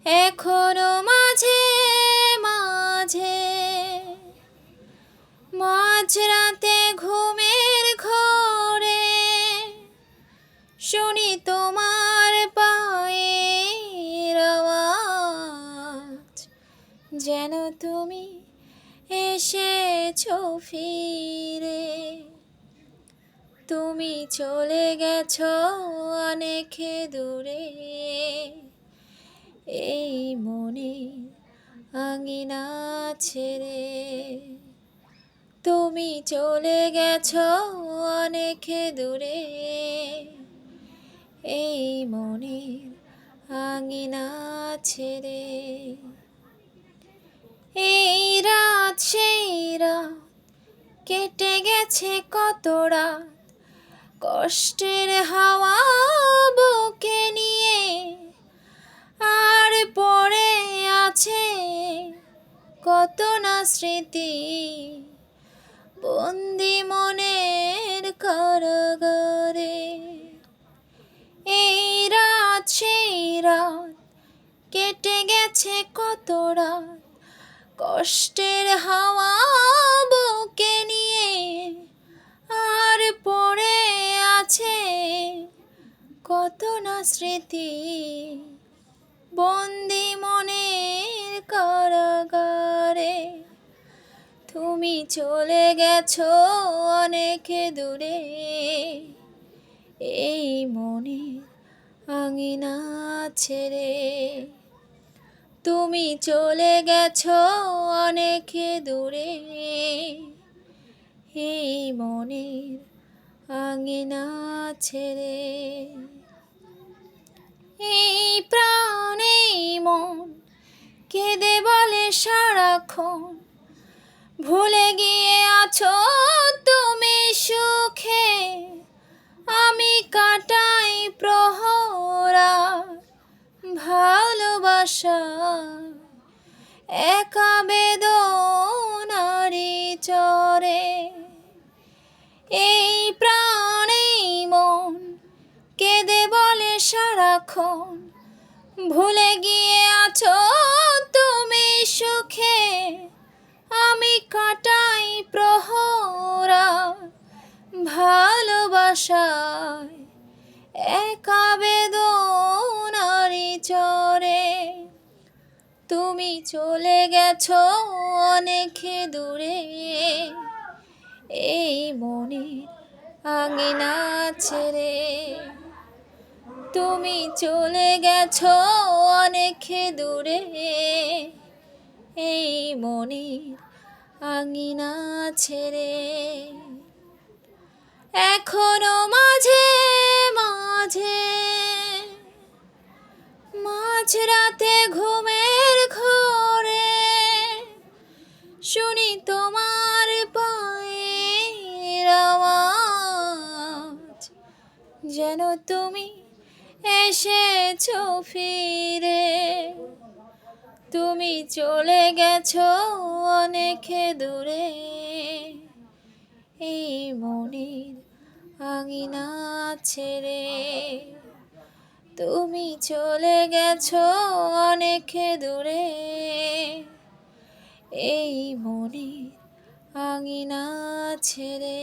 এখনো মাঝে মাঝে মাঝরাতে ঘুমের ঘোরে শুনি তোমার পায়ের আওয়াজ, যেন তুমি এসেছো ফিরে। তুমি চলে গেছো অনেক দূরে, এই মনে আঙিনা ছেড়ে। তুমি চলে গেছো অনেক দূরে, এই মনের আঙিনা ছেড়ে। এই রাত সেই রাত কেটে গেছে কত রাত, কষ্টের হাওয়া বুকে নিয়ে, আর পড়ে আছে কত না স্মৃতি বন্দি মনের কারাগারে। এই রাত সেই রাত কেটে গেছে কত রাত, কষ্টের হাওয়া বুকে নিয়ে, আর পড়ে আছে কত না স্মৃতি বন্দি মনের কারাগারে। তুমি চলে গেছো অনেক দূরে, এই মনের আঙিনা ছেড়ে। তুমি চলে গেছো অনেক দূরে, এই মনের আঙিনা ছেড়ে। এই প্রাণ এই মন কেঁদে বলে সারাক্ষণ, ভুলে গিয়ে আছো তুমি সুখে। আমি কাটাই প্রহরা ভালোবাসা, একা বেদনারি চরে। এই প্রাণ এই মন কেঁদে বলে সারাক্ষণ, ভুলে গিয়ে আছো তুমি সুখে। আমি কাটাই প্রহরা ভালোবাসায়, একা বেদনারি চরে। তুমি চলে গেছো অনেক দূরে, এই মনের আঙিনা ছেড়ে। তুমি চলে গেছো অনেক দূরে, এই মনের আঙিনা ছেড়ে। এখনো মাঝে মাঝে মাঝরাতে ঘুমের ঘোরে শুনি তোমার পায়ের আওয়াজ, যেন তুমি এসেছো ফিরে। তুমি চলে গেছো অনেক দূরে, এই মনের আঙিনা ছেড়ে। তুমি চলে গেছো অনেক দূরে, এই মনের আঙিনা ছেড়ে।